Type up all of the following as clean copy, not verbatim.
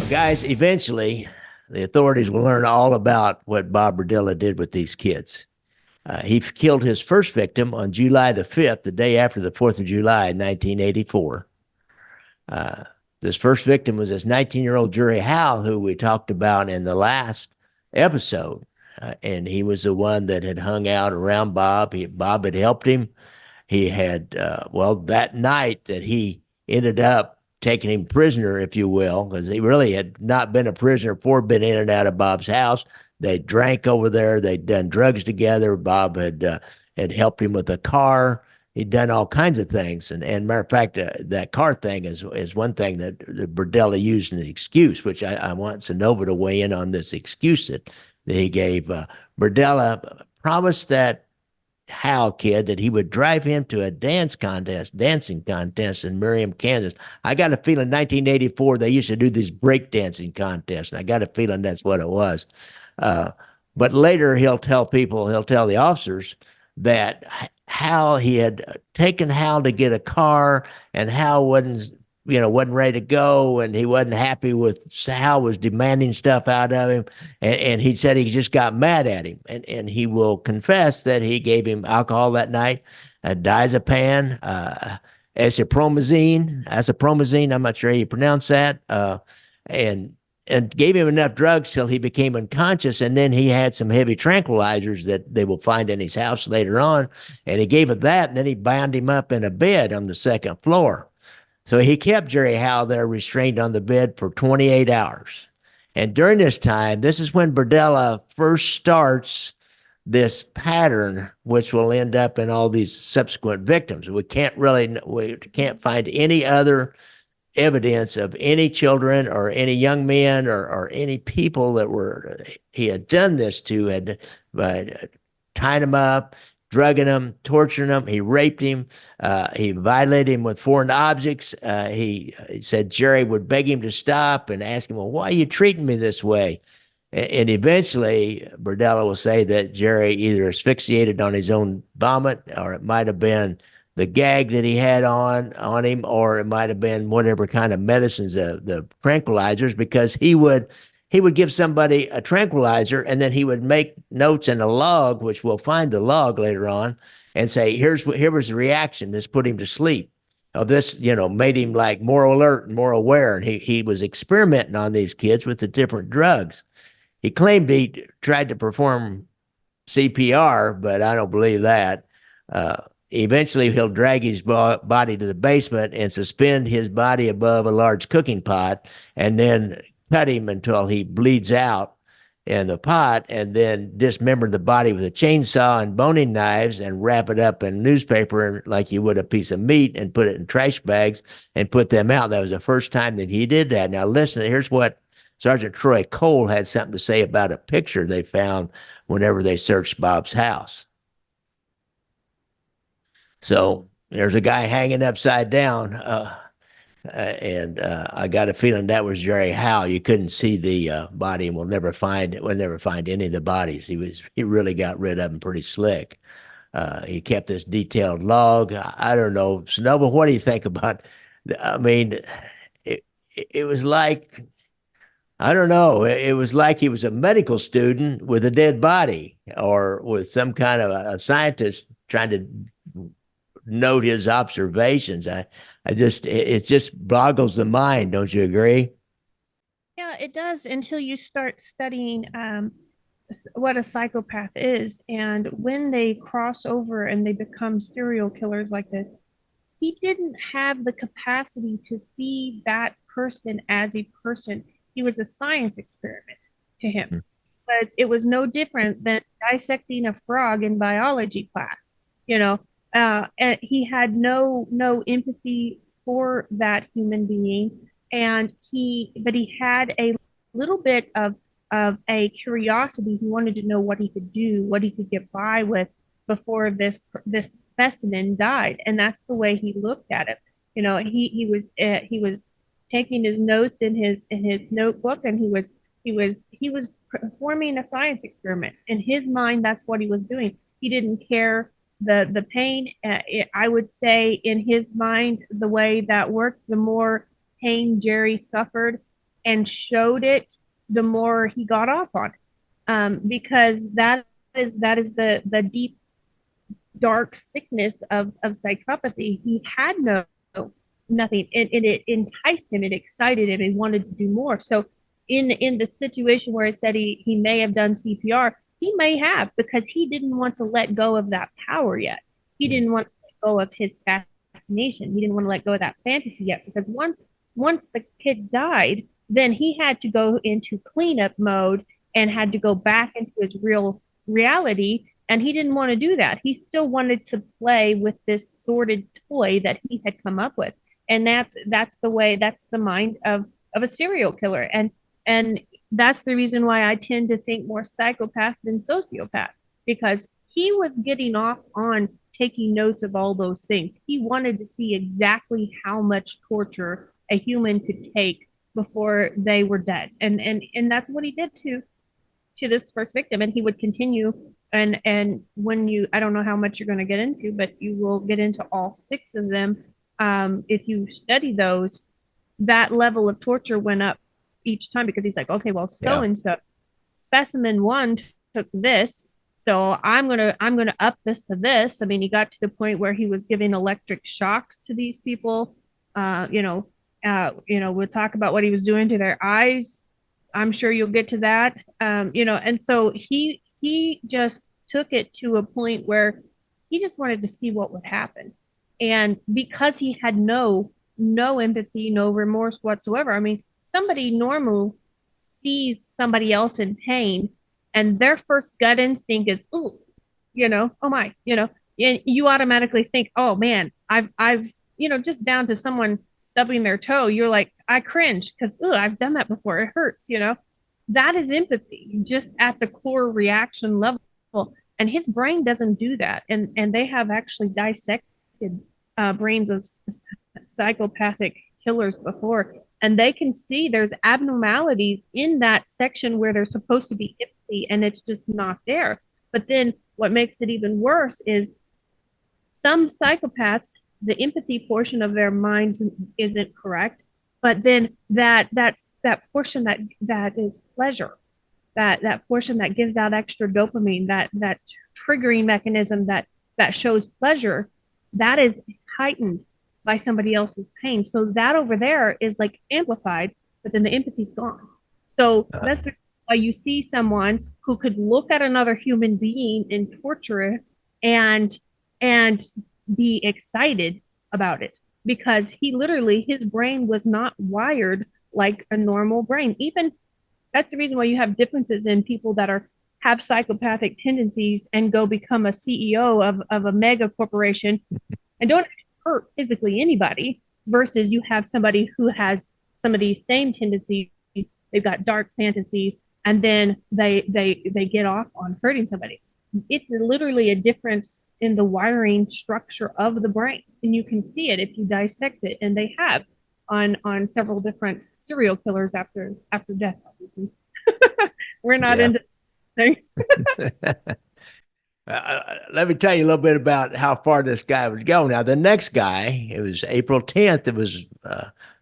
Guys, eventually the authorities will learn all about what Bob Berdella did with these kids. He killed his first victim on July the 5th, the day after the 4th of July, 1984. Uh, this first victim was this 19-year-old Jerry Howell, who we talked about in the last episode. And he was the one that had hung out around Bob. Bob had helped him. He had, that night that he ended up taking him prisoner, if you will, because he really had not been a prisoner before, been in and out of Bob's house. They drank over there. They'd done drugs together. Bob had helped him with a car. He'd done all kinds of things. And matter of fact, that car thing is one thing that Berdella used as an excuse, which I want Synova to weigh in on this excuse that he gave. Berdella promised that Hal kid that he would drive him to a dancing contest in Merriam, Kansas. I got a feeling 1984 they used to do these break dancing contests, and I got a feeling that's what it was. But later he'll tell the officers that Hal, he had taken Hal to get a car, and Hal wasn't ready to go, and he wasn't happy with Hal was demanding stuff out of him, and he said he just got mad at him, and he will confess that he gave him alcohol that night, diazepam, acetapromazine, I'm not sure how you pronounce that, and gave him enough drugs till he became unconscious, and then he had some heavy tranquilizers that they will find in his house later on, and he gave him that, and then he bound him up in a bed on the second floor. So he kept Jerry Howell there restrained on the bed for 28 hours. And during this time, this is when Berdella first starts this pattern, which will end up in all these subsequent victims. We can't find any other evidence of any children or any young men or any people that he had done this to, had tied them up, drugging him, torturing him. He raped him. He violated him with foreign objects. He said Jerry would beg him to stop and ask him, well, why are you treating me this way? And eventually, Berdella will say that Jerry either asphyxiated on his own vomit, or it might have been the gag that he had on him, or it might have been whatever kind of medicines, the tranquilizers, because he would give somebody a tranquilizer, and then he would make notes in a log, which we'll find the log later on, and say, here was the reaction. This put him to sleep. Oh, this, made him like more alert and more aware. And he was experimenting on these kids with the different drugs. He claimed he tried to perform CPR, but I don't believe that. Eventually, he'll drag his body to the basement and suspend his body above a large cooking pot, and then cut him until he bleeds out in the pot, and then dismember the body with a chainsaw and boning knives, and wrap it up in newspaper like you would a piece of meat, and put it in trash bags and put them out. That was the first time that he did that. Now listen, here's what Sergeant Troy Cole had something to say about a picture they found whenever they searched Bob's house. So there's a guy hanging upside down, and I got a feeling that was Jerry Howell. You couldn't see the body, and we'll never find any of the bodies. He really got rid of them pretty slick. He kept this detailed log. I don't know, Sonoma, what do you think about? I mean, it was like, I don't know. It was like he was a medical student with a dead body, or with some kind of a scientist trying to note his observations. It just boggles the mind. Don't you agree? Yeah, it does until you start studying what a psychopath is. And when they cross over and they become serial killers like this, he didn't have the capacity to see that person as a person. He was a science experiment to him. But it was no different than dissecting a frog in biology class. You know, and he had no empathy for that human being, and he had a little bit of a curiosity. He wanted to know what he could do, what he could get by with before this specimen died, and that's the way he looked at it. He was taking his notes in his notebook, and he was performing a science experiment. In his mind, that's what he was doing. He didn't care the pain. I would say in his mind, the way that worked, the more pain Jerry suffered, and showed it, the more he got off on it. Because that is the deep dark sickness of psychopathy. He had nothing, and it enticed him, it excited him, he wanted to do more. So in the situation where I said he may have done CPR, he may have, because he didn't want to let go of that power yet. He didn't want to let go of his fascination. He didn't want to let go of that fantasy yet, because once the kid died, then he had to go into cleanup mode and had to go back into his real reality. And he didn't want to do that. He still wanted to play with this sordid toy that he had come up with. And that's the mind of a serial killer. And that's the reason why I tend to think more psychopath than sociopath, because he was getting off on taking notes of all those things. He wanted to see exactly how much torture a human could take before they were dead. And that's what he did to this first victim. And he would continue. And when you, I don't know how much you're going to get into, but you will get into all 6 of them. If you study those, that level of torture went up each time, because he's like, okay, well, so and so specimen 1 took this, so I'm gonna up this to this. I mean, he got to the point where he was giving electric shocks to these people. We'll talk about what he was doing to their eyes. I'm sure you'll get to that. And so he just took it to a point where he just wanted to see what would happen. And because he had no empathy, no remorse whatsoever. I mean, somebody normal sees somebody else in pain, and their first gut instinct is, "Ooh, oh my," and you automatically think, "Oh man, I've, just down to someone stubbing their toe, you're like, I cringe because, ooh, I've done that before. It hurts." That is empathy, just at the core reaction level. And his brain doesn't do that. And they have actually dissected brains of psychopathic killers before, and they can see there's abnormalities in that section where there's supposed to be empathy, and it's just not there. But then what makes it even worse is some psychopaths, the empathy portion of their minds isn't correct, but then that portion that is pleasure, that portion that gives out extra dopamine, that triggering mechanism that shows pleasure, that is heightened by somebody else's pain. So that over there is like amplified, but then the empathy's gone. So that's why you see someone who could look at another human being and torture it and be excited about it, because his brain was not wired like a normal brain. Even that's the reason why you have differences in people that have psychopathic tendencies and go become a CEO of a mega corporation and don't hurt physically anybody, versus you have somebody who has some of these same tendencies. They've got dark fantasies, and then they get off on hurting somebody. It's literally a difference in the wiring structure of the brain, and you can see it if you dissect it. And they have on several different serial killers after death. Obviously, we're not into. Let me tell you a little bit about how far this guy would go. Now, the next guy, it was April 10th. It was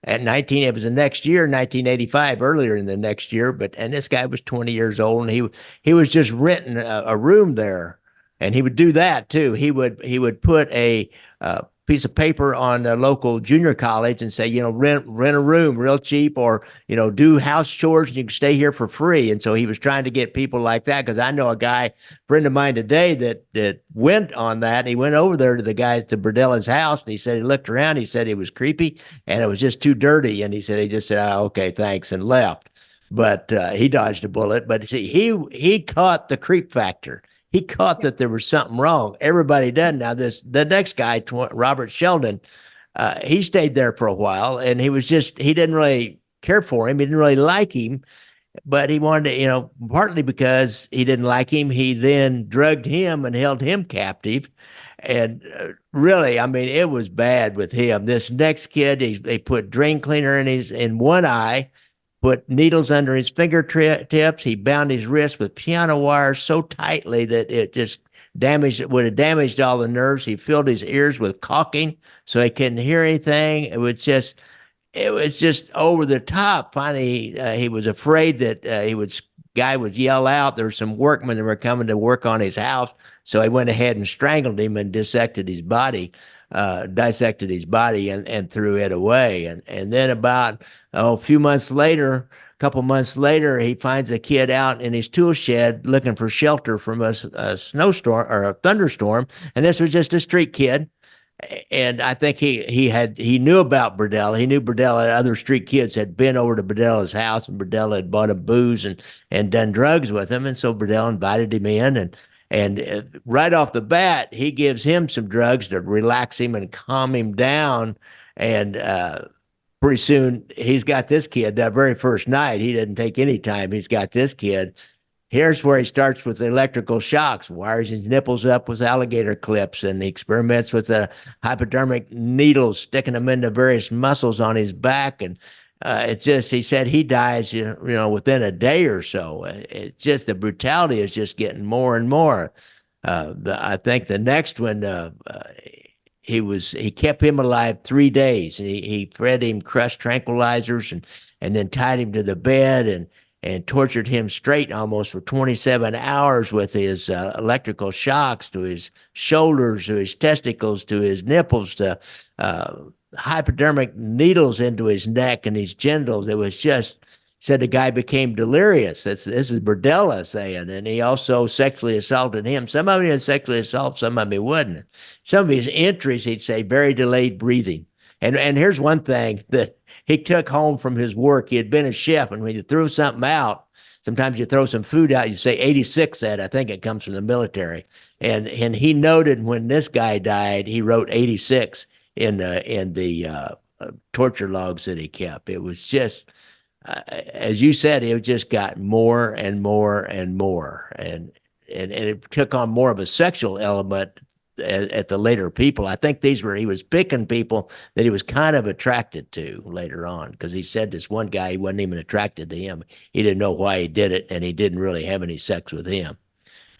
it was the next year, 1985, earlier in the next year. And this guy was 20 years old, and he was just renting a room there, and he would do that too. He would put a piece of paper on the local junior college and say, rent a room real cheap, or, do house chores and you can stay here for free. And so he was trying to get people like that, because I know a friend of mine today that went on that. He went over there to Berdella's house, and he said he looked around, he said it was creepy and it was just too dirty. And he just said, "Oh, okay, thanks," and left. But he dodged a bullet. But see, he caught the creep factor. He caught that there was something wrong. Everybody did. Now, the next guy, Robert Sheldon, he stayed there for a while, and he didn't really care for him. He didn't really like him, but he wanted to, partly because he didn't like him, he then drugged him and held him captive. And really, I mean, it was bad with him. This next kid, they put drain cleaner in one eye, put needles under his fingertips. He bound his wrist with piano wire so tightly that it just would have damaged all the nerves. He filled his ears with caulking so he couldn't hear anything. it was just over the top. Finally, he was afraid that guy would yell out. There were some workmen that were coming to work on his house, so he went ahead and strangled him and dissected his body and threw it away. And then about a few months later, a couple months later, he finds a kid out in his tool shed looking for shelter from a snowstorm or a thunderstorm, and this was just a street kid. And I think he knew about Berdella. He knew Berdella. Other street kids had been over to Berdella's house, and Berdella had bought him booze and done drugs with him. And so Berdella invited him in, and right off the bat, he gives him some drugs to relax him and calm him down. And pretty soon, he's got this kid. That very first night, he didn't take any time. He's got this kid. Here's where he starts with the electrical shocks, wires his nipples up with alligator clips, and he experiments with the hypodermic needles, sticking them into various muscles on his back. And he said he dies, within a day or so. It's just the brutality is just getting more and more. I think the next one, he kept him alive 3 days, and he fed him crushed tranquilizers and then tied him to the bed and tortured him straight almost for 27 hours with his electrical shocks to his shoulders, to his testicles, to his nipples, to hypodermic needles into his neck and his genitals. It was just, said the guy became delirious. This is Berdella saying, and he also sexually assaulted him. Some of them he'd sexually assault, some of them he wouldn't. Some of his entries, he'd say, very delayed breathing. And here's one thing that he took home from his work. He had been a chef, and when you threw something out, sometimes you throw some food out, you say 86 at, I think it comes from the military. And he noted when this guy died, he wrote 86 in the torture logs that he kept. It was just, as you said, it just got more and more and more. And it took on more of a sexual element at the later people. I think he was picking people that he was kind of attracted to later on, because he said this one guy, he wasn't even attracted to him. He didn't know why he did it, and he didn't really have any sex with him.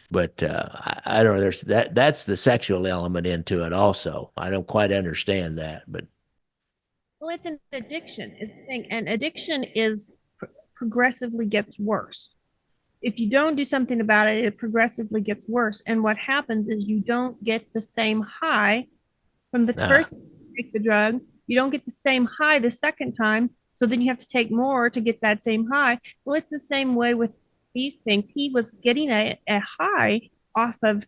But I don't know. That's the sexual element into it also. I don't quite understand that, but Well, it's an addiction, is the thing, and addiction progressively gets worse. If you don't do something about it, it progressively gets worse. And what happens is you don't get the same high from the first time you take the drug. You don't get the same high the second time. So then you have to take more to get that same high. Well, it's the same way with these things. He was getting a high off of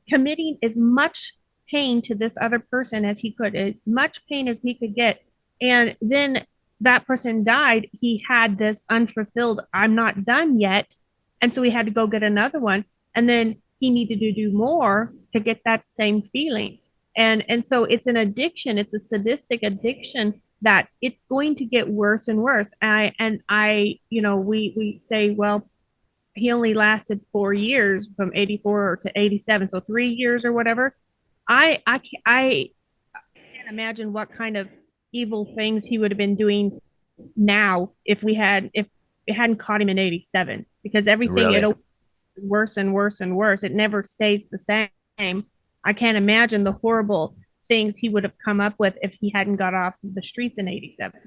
committing as much pain to this other person as he could, as much pain as he could get. And then that person died. He had this unfulfilled, I'm not done yet. And so he had to go get another one. And then he needed to do more to get that same feeling. And so it's an addiction. It's a sadistic addiction that it's going to get worse and worse. We say, well, he only lasted 4 years from 84 to 87. So 3 years or whatever. I can't imagine what kind of evil things he would have been doing now if it hadn't caught him in 87, because everything really? worse and worse and worse. It never stays the same. I can't imagine the horrible things he would have come up with if he hadn't got off the streets in 87.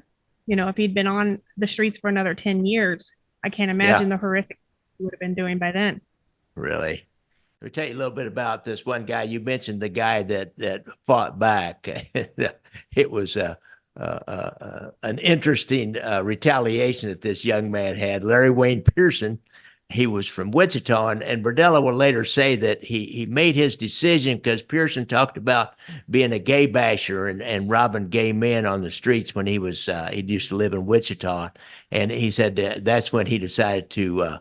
If he'd been on the streets for another 10 years, I can't imagine the horrific he would have been doing by then. Really. Let me tell you a little bit about this one guy. You mentioned the guy that fought back. It was an interesting retaliation that this young man had. Larry Wayne Pearson, he was from Wichita, and Berdella will later say that he made his decision because Pearson talked about being a gay basher and robbing gay men on the streets when he used to live in Wichita, and he said that's when he decided to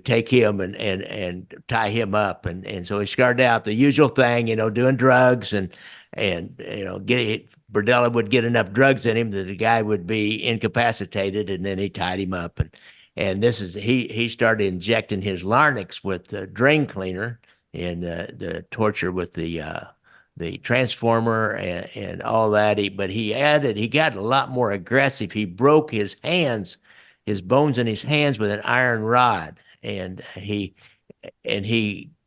take him and tie him up, and so he started out the usual thing, doing drugs and Berdella would get enough drugs in him that the guy would be incapacitated, and then he tied him up. And he started injecting his larynx with the drain cleaner and the torture with the transformer and all that. But he got a lot more aggressive. He broke his bones in his hands with an iron rod, and he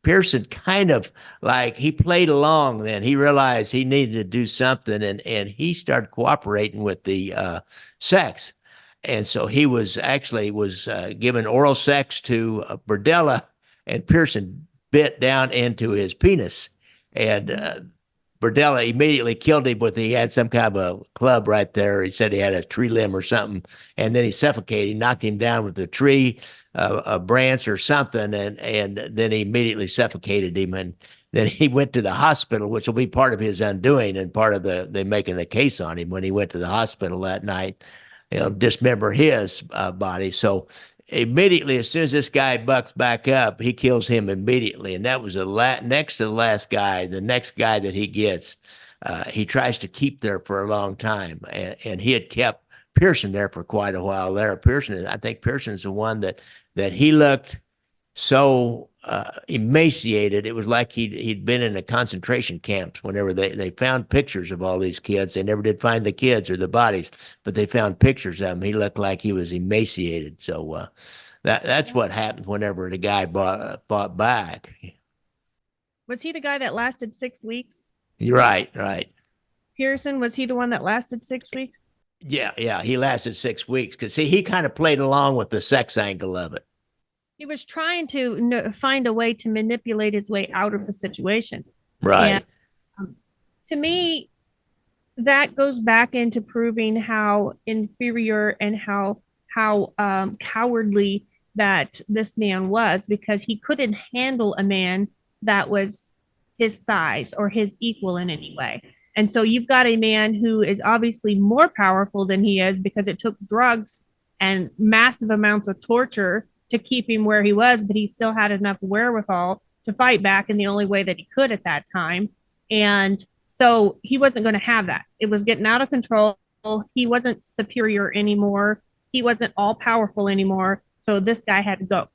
Pearson kind of like he played along. Then he realized he needed to do something, and he started cooperating with the sex. And so he was giving oral sex to Berdella, and Pearson bit down into his penis, and Berdella immediately killed him with he had some kind of a club right there. He said he had a tree limb or something, and then he suffocated. He knocked him down with a tree, a branch or something, and then he immediately suffocated him. And then he went to the hospital, which will be part of his undoing and part of they making the case on him when he went to the hospital that night. Dismember his body. So immediately, as soon as this guy bucks back up, he kills him immediately. And that was next to the last guy, the next guy that he gets. He tries to keep there for a long time. And he had kept Pearson there for quite a while there. I think Pearson's the one that he looked so emaciated. It was like he'd been in a concentration camps. Whenever they found pictures of all these kids, they never did find the kids or the bodies, but they found pictures of him. He looked like he was emaciated. So that's what happened whenever the guy bought back. Was he the guy that lasted 6 weeks? Right. Pearson, was he the one that lasted 6 weeks? Yeah. He lasted 6 weeks because see, he kind of played along with the sex angle of it. He was trying to find a way to manipulate his way out of the situation. Right. And to me, that goes back into proving how inferior and how cowardly that this man was, because he couldn't handle a man that was his size or his equal in any way. And so you've got a man who is obviously more powerful than he is, because it took drugs and massive amounts of torture to keep him where he was, but he still had enough wherewithal to fight back in the only way that he could at that time. And so he wasn't going to have that. It was getting out of control. He wasn't superior anymore. He wasn't all powerful anymore. So this guy had to go,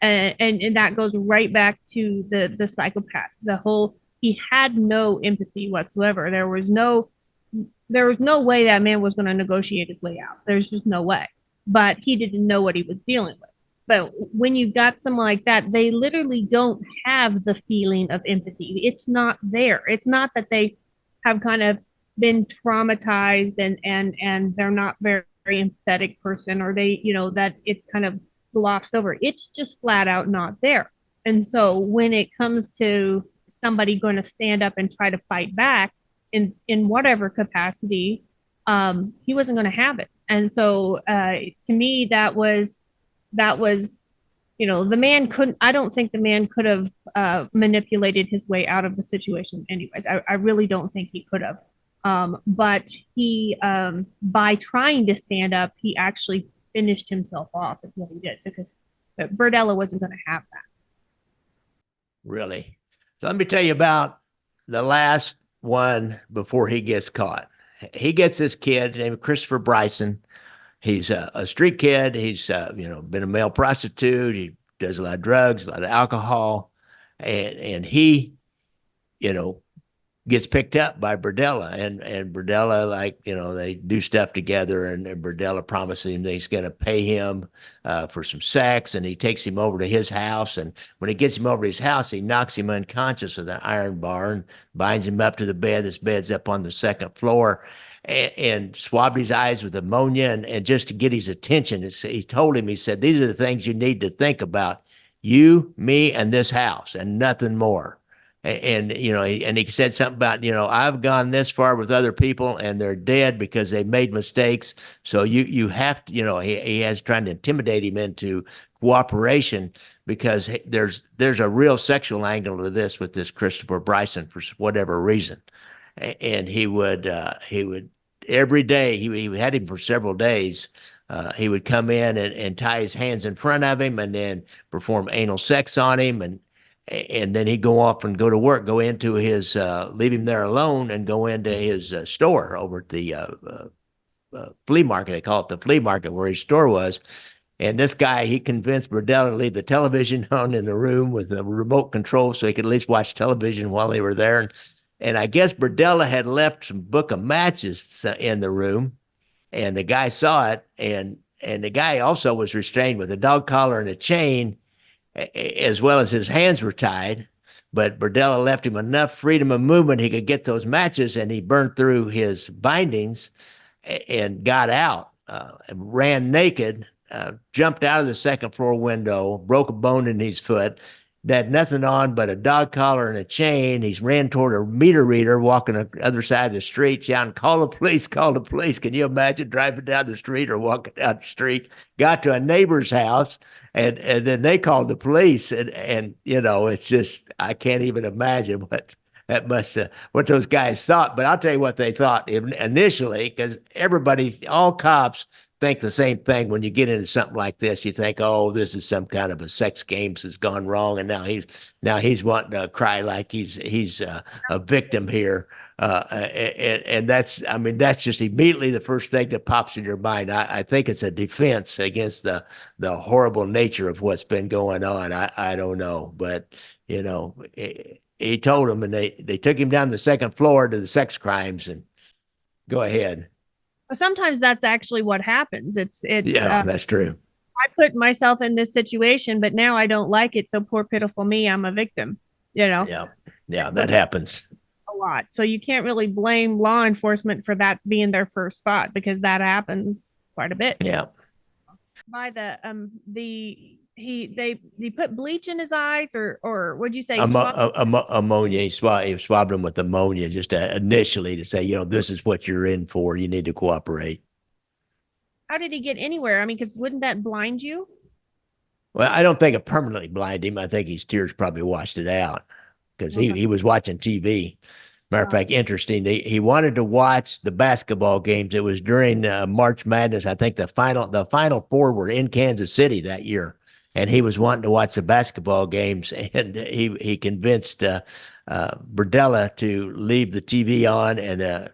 and that goes right back to the psychopath. He had no empathy whatsoever. There was no way that man was going to negotiate his way out. There's just no way. But he didn't know what he was dealing with. But when you've got someone like that, they literally don't have the feeling of empathy. It's not there. It's not that they have kind of been traumatized and they're not very, very empathetic person, or they, that it's kind of glossed over. It's just flat out not there. And so when it comes to somebody going to stand up and try to fight back in whatever capacity, he wasn't going to have it. And so to me, that was, the man couldn't, I don't think the man could have manipulated his way out of the situation anyways. I really don't think he could have. But he, by trying to stand up, he actually finished himself off, is what he did, because Berdella wasn't going to have that. Really? So let me tell you about the last one before he gets caught. He gets this kid named Christopher Bryson. He's a street kid. He's been a male prostitute. He does a lot of drugs, a lot of alcohol, and he, gets picked up by Berdella, and Berdella, they do stuff together, and Berdella promises him that he's going to pay him for some sex, and he takes him over to his house, and when he gets him over to his house, he knocks him unconscious with an iron bar and binds him up to the bed. This bed's up on the second floor, and swabbed his eyes with ammonia, and just to get his attention, he told him, he said, these are the things you need to think about, you, me, and this house, and nothing more. And he said something about, I've gone this far with other people and they're dead because they made mistakes. So you have to, he has trying to intimidate him into cooperation, because there's a real sexual angle to this with this Christopher Bryson for whatever reason. And he would every day, he had him for several days. He would come in and tie his hands in front of him and then perform anal sex on him, and then he'd go off and go to work, go into his, leave him there alone and go into his store over at the flea market. They call it the flea market, where his store was. And this guy, he convinced Berdella to leave the television on in the room with a remote control so he could at least watch television while they were there. And I guess Berdella had left some book of matches in the room, and the guy saw it. And the guy also was restrained with a dog collar and a chain. as well as his hands were tied. But Berdella left him enough freedom of movement he could get those matches, and he burned through his bindings and got out, and ran naked, jumped out of the second floor window, broke a bone in his foot, had nothing on but a dog collar and a chain. He's ran toward a meter reader walking the other side of the street, shouting, "Call the police, call the police." Can you imagine driving down the street or walking down the street? Got to a neighbor's house, and then they called the police. And it's just, I can't even imagine what those guys thought. But I'll tell you what they thought initially, because all cops think the same thing when you get into something like this. You think, oh, this is some kind of a sex games has gone wrong, and now he's wanting to cry like he's a victim here. And that's just immediately the first thing that pops in your mind. I think it's a defense against the horrible nature of what's been going on. I don't know, but he told them, and they took him down the second floor to the sex crimes. And go ahead. Sometimes that's actually what happens. Yeah, that's true. I put myself in this situation, but now I don't like it. So poor pitiful me, I'm a victim. Yeah, that happens a lot. So you can't really blame law enforcement for that being their first thought, because that happens quite a bit. Yeah. By he put bleach in his eyes, or what'd you say? Ammonia. He swabbed him with ammonia just initially to say, this is what you're in for. You need to cooperate. How did he get anywhere? I mean, because wouldn't that blind you? Well, I don't think it permanently blinded him. I think his tears probably washed it out, because he was watching TV. Matter of fact, interesting. He wanted to watch the basketball games. It was during March Madness. I think the final four were in Kansas City that year, and he was wanting to watch the basketball games. And he convinced Berdella to leave the TV on and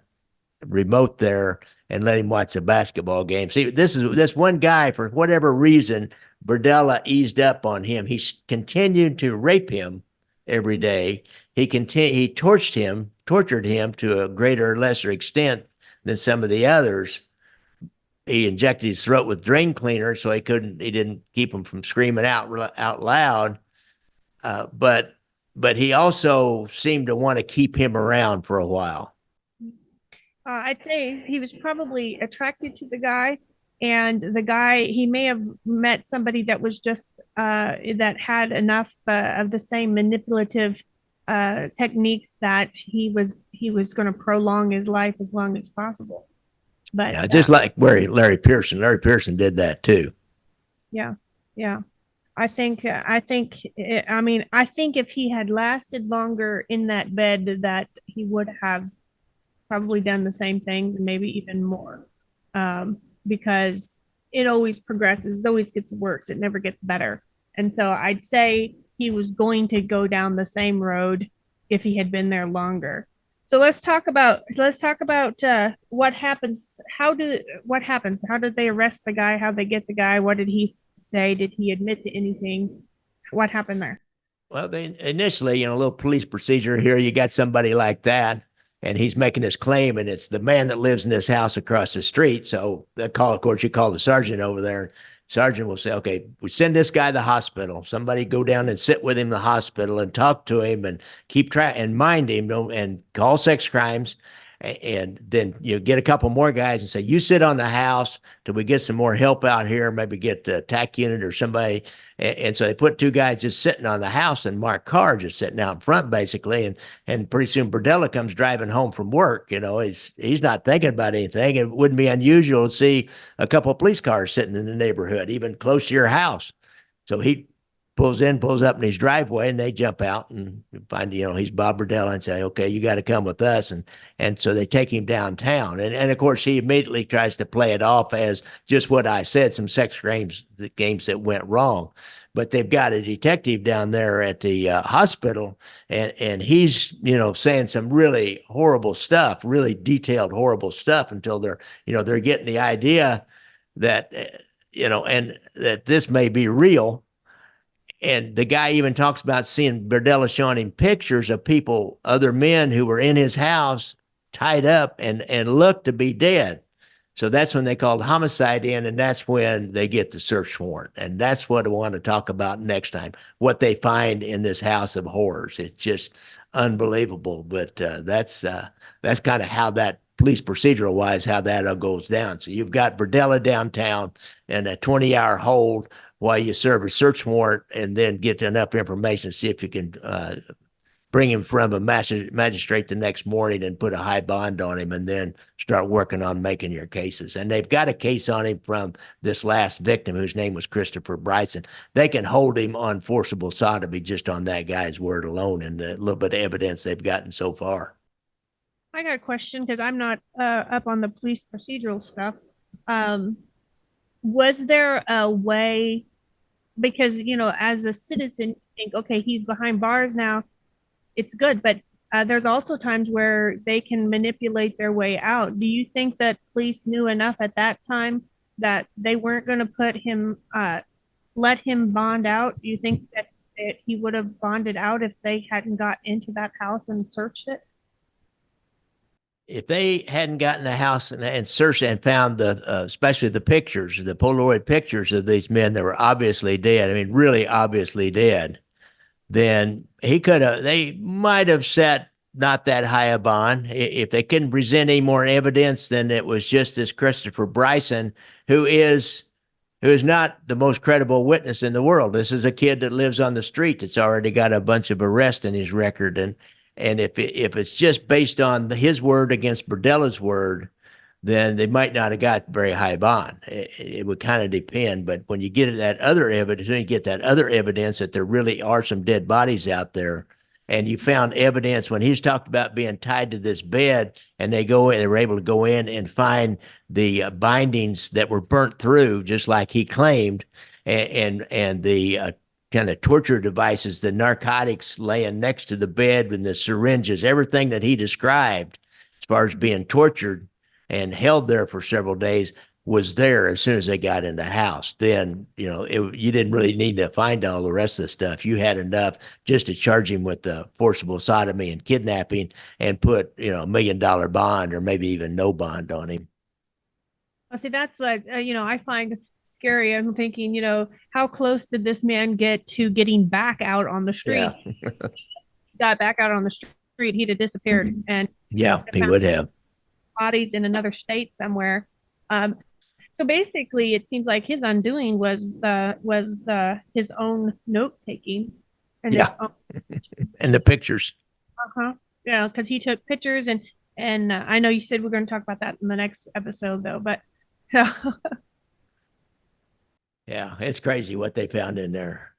remote there and let him watch the basketball game. See, this one guy, for whatever reason, Berdella eased up on him. He continued to rape him every day. He tortured him to a greater or lesser extent than some of the others. He injected his throat with drain cleaner so he didn't keep him from screaming out loud. But he also seemed to want to keep him around for a while. I'd say he was probably attracted to the guy, and the guy, he may have met somebody that was just that had enough of the same manipulative techniques that he was going to prolong his life as long as possible. But yeah, just like Larry Pearson. Larry Pearson did that too. Yeah. I think if he had lasted longer in that bed, that he would have probably done the same thing, maybe even more, because it always progresses, it always gets worse, it never gets better. And so I'd say he was going to go down the same road if he had been there longer. So let's talk about what happens. How did they arrest the guy? How they get the guy? What did he say? Did he admit to anything? What happened there? Well, they initially, a little police procedure here. You got somebody like that, and he's making this claim, and it's the man that lives in this house across the street. So of course, you call the sergeant over there. Sergeant will say, okay, we send this guy to the hospital. Somebody go down and sit with him in the hospital and talk to him and keep track and mind him, and call sex crimes. And then you get a couple more guys and say, you sit on the house till we get some more help out here, maybe get the TAC unit or somebody. And so they put two guys just sitting on the house, and Mark Carr just sitting out in front, basically. And pretty soon Berdella comes driving home from work. He's not thinking about anything. It wouldn't be unusual to see a couple of police cars sitting in the neighborhood, even close to your house. So he pulls up in his driveway, and they jump out and find, he's Bob Berdella, and say, okay, you got to come with us. And so they take him downtown. And of course, he immediately tries to play it off as just what I said, some sex games that went wrong. But they've got a detective down there at the hospital, and he's, saying some really horrible stuff, really detailed, horrible stuff, until they're getting the idea that, and that this may be real. And the guy even talks about seeing Berdella showing him pictures of other men who were in his house, tied up and looked to be dead. So that's when they called homicide in, and that's when they get the search warrant. And that's what I want to talk about next time, what they find in this house of horrors. It's just unbelievable. But that's kind of how that police procedural wise, how that all goes down. So you've got Berdella downtown and a 20-hour hold while you serve a search warrant and then get enough information to see if you can bring him from a magistrate the next morning and put a high bond on him and then start working on making your cases. And they've got a case on him from this last victim whose name was Christopher Bryson. They can hold him on forcible sodomy just on that guy's word alone and the little bit of evidence they've gotten so far. I got a question because I'm not up on the police procedural stuff. Was there a way, because, as a citizen, you think, okay, he's behind bars now, it's good, but there's also times where they can manipulate their way out. Do you think that police knew enough at that time that they weren't going to let him bond out? Do you think that he would have bonded out if they hadn't got into that house and searched it? If they hadn't gotten the house and searched and found especially the pictures, the Polaroid pictures of these men that were obviously dead, I mean, really obviously dead, then they might have set not that high a bond. If they couldn't present any more evidence, then it was just this Christopher Bryson, who is not the most credible witness in the world. This is a kid that lives on the street that's already got a bunch of arrests in his record. And if it's just based on his word against Berdella's word, then they might not have got very high bond. It would kind of depend. But when you get that other evidence, when you get that other evidence that there really are some dead bodies out there, and you found evidence when he's talked about being tied to this bed, and they were able to go in and find the bindings that were burnt through, just like he claimed, and the kind of torture devices, the narcotics laying next to the bed and the syringes, everything that he described as far as being tortured and held there for several days was there as soon as they got in the house. Then, you didn't really need to find all the rest of the stuff. You had enough just to charge him with the forcible sodomy and kidnapping and put, $1 million bond or maybe even no bond on him. Well, see, that's like, I find scary. I'm thinking, how close did this man get to getting back out on the street? Yeah. Got back out on the street, he'd have disappeared. And yeah, he would have. Bodies in another state somewhere. So basically, it seems like his undoing was his own note taking and yeah, and the pictures. Yeah, because he took pictures and I know you said we're going to talk about that in the next episode though, but yeah, it's crazy what they found in there.